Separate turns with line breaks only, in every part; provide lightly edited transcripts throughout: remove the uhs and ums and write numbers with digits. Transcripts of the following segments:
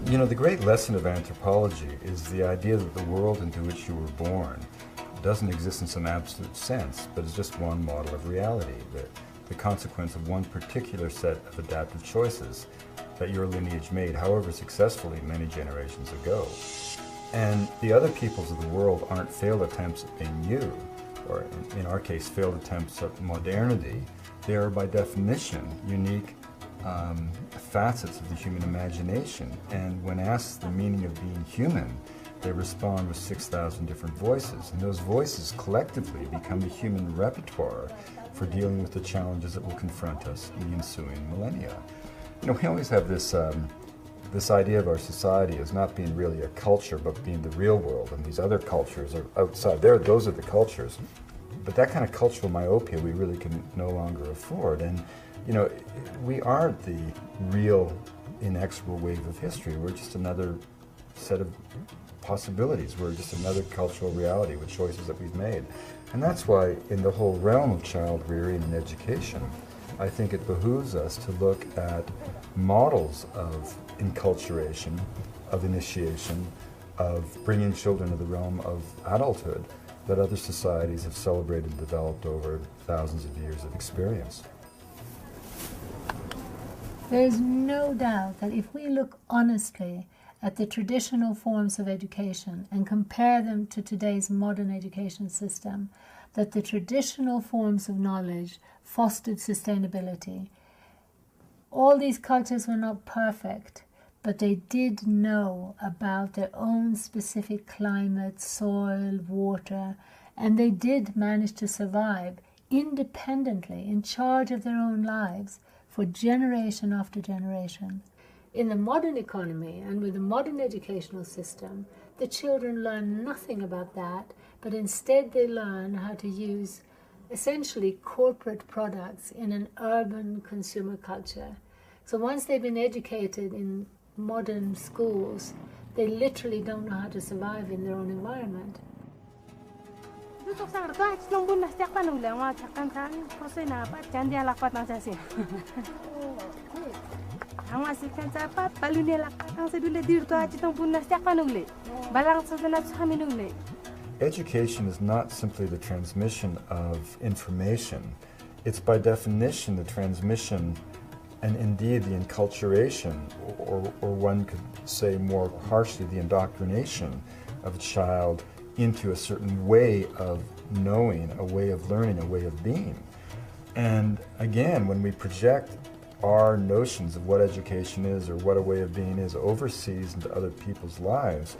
You know, the great lesson of anthropology is the idea that the world into which you were born doesn't exist in some absolute sense, but is just one model of reality, the consequence of one particular set of adaptive choices that your lineage made, however successfully, many generations ago. And the other peoples of the world aren't failed attempts at being you, or in our case, failed attempts at modernity. They are by definition unique facets of the human imagination. And when asked the meaning of being human, they respond with 6,000 different voices. And those voices collectively become the human repertoire for dealing with the challenges that will confront us in the ensuing millennia. You know, we always have this this idea of our society as not being really a culture, but being the real world, and these other cultures are outside. Those are the cultures. But that kind of cultural myopia we really can no longer afford. And, you know, we aren't the real inexorable wave of history. We're just another set of possibilities. We're just another cultural reality with choices that we've made. And that's why in the whole realm of child rearing and education, I think it behooves us to look at models of enculturation, of initiation, of bringing children to the realm of adulthood that other societies have celebrated and developed over thousands of years of experience.
There is no doubt that if we look honestly at the traditional forms of education and compare them to today's modern education system, that the traditional forms of knowledge fostered sustainability. All these cultures were not perfect, but they did know about their own specific climate, soil, water, and they did manage to survive independently, in charge of their own lives, for generation after generation. In the modern economy and with the modern educational system, the children learn nothing about that, but instead they learn how to use essentially corporate products in an urban consumer culture. So once they've been educated in modern schools, they literally don't know how to survive in their own environment.
Education is not simply the transmission of information. It's by definition the transmission and indeed the enculturation, or one could say more harshly, the indoctrination of a child into a certain way of knowing, a way of learning, a way of being. And again, when we project our notions of what education is or what a way of being is overseas into other people's lives,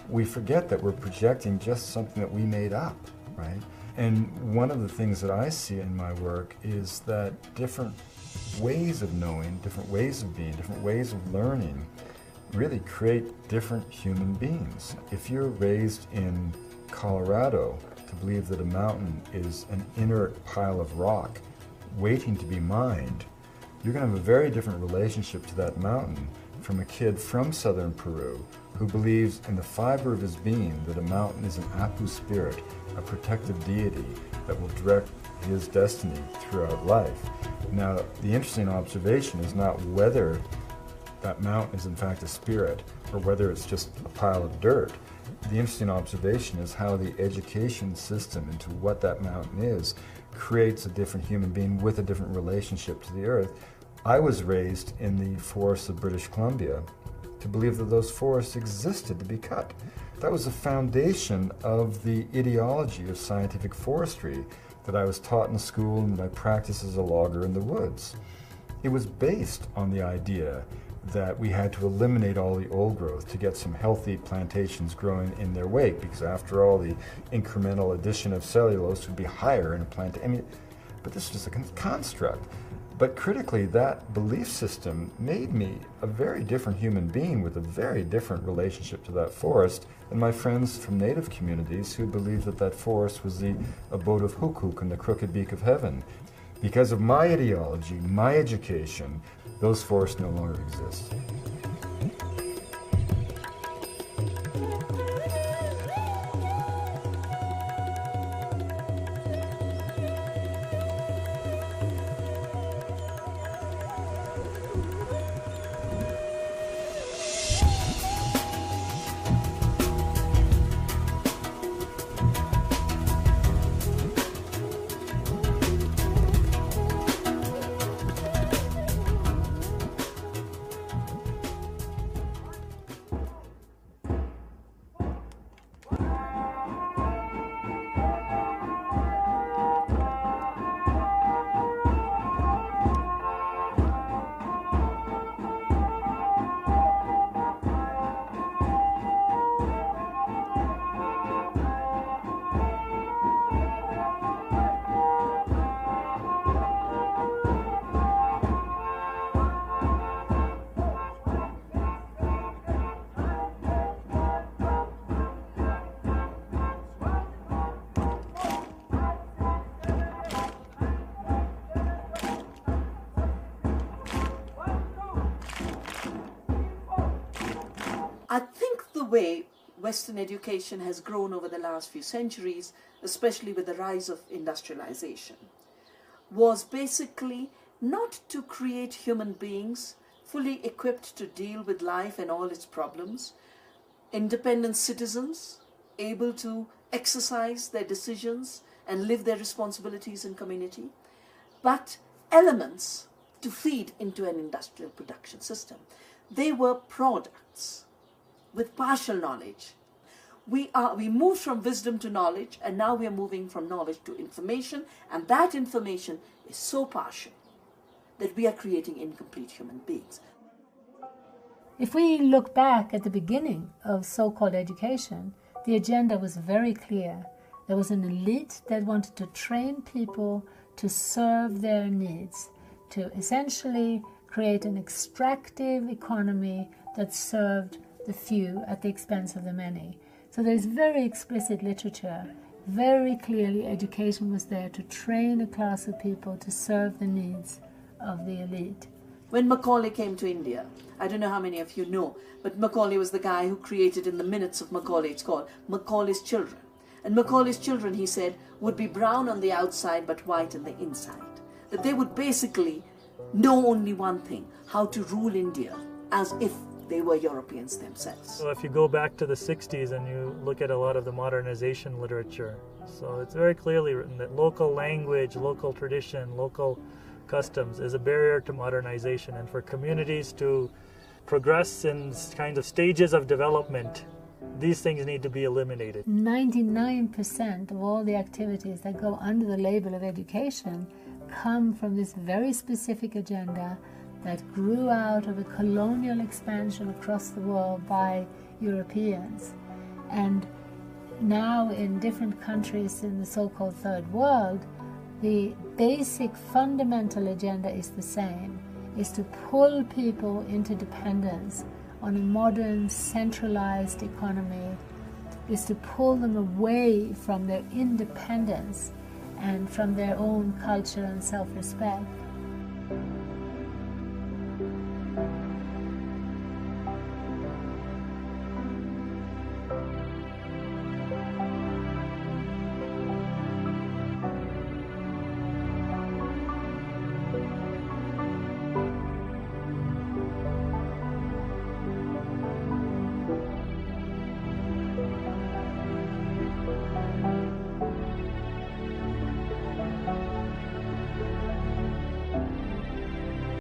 we forget that we're projecting just something that we made up, right? And one of the things that I see in my work is that different ways of knowing, different ways of being, different ways of learning really create different human beings. If you're raised in Colorado to believe that a mountain is an inert pile of rock waiting to be mined, you're going to have a very different relationship to that mountain from a kid from southern Peru who believes in the fiber of his being that a mountain is an Apu spirit, a protective deity that will direct his destiny throughout life. Now, the interesting observation is not whether that mountain is in fact a spirit or whether it's just a pile of dirt. The interesting observation is how the education system into what that mountain is creates a different human being with a different relationship to the earth. I was raised in the forests of British Columbia to believe that those forests existed to be cut. That was the foundation of the ideology of scientific forestry that I was taught in school and that I practiced as a logger in the woods. It was based on the idea that we had to eliminate all the old growth to get some healthy plantations growing in their wake, because after all, the incremental addition of cellulose would be higher in a plant. I mean, but this was a construct. But critically, that belief system made me a very different human being with a very different relationship to that forest than my friends from native communities who believed that that forest was the abode of Hukuk and the crooked beak of heaven. Because of my ideology, my education, those forests no longer exist.
I think the way Western education has grown over the last few centuries, especially with the rise of industrialization, was basically not to create human beings fully equipped to deal with life and all its problems, independent citizens able to exercise their decisions and live their responsibilities in community, but elements to feed into an industrial production system. They were products with partial knowledge. We moved from wisdom to knowledge, and now we are moving from knowledge to information, and that information is so partial that we are creating incomplete human beings.
If we look back at the beginning of so-called education, the agenda was very clear. There was an elite that wanted to train people to serve their needs, to essentially create an extractive economy that served the few at the expense of the many. So there's very explicit literature. Very clearly education was there to train a class of people to serve the needs of the elite.
When Macaulay came to India, I don't know how many of you know, but Macaulay was the guy who created in the minutes of Macaulay, it's called Macaulay's Children. And Macaulay's children, he said, would be brown on the outside but white on the inside. That they would basically know only one thing, how to rule India as if they were Europeans themselves.
So if you go back to the 60s and you look at a lot of the modernization literature, so it's very clearly written that local language, local tradition, local customs is a barrier to modernization, and for communities to progress in kind of stages of development, these things need to be eliminated.
99% of all the activities that go under the label of education come from this very specific agenda that grew out of a colonial expansion across the world by Europeans. And now in different countries in the so-called third world, the basic fundamental agenda is the same, is to pull people into dependence on a modern centralized economy, is to pull them away from their independence and from their own culture and self-respect,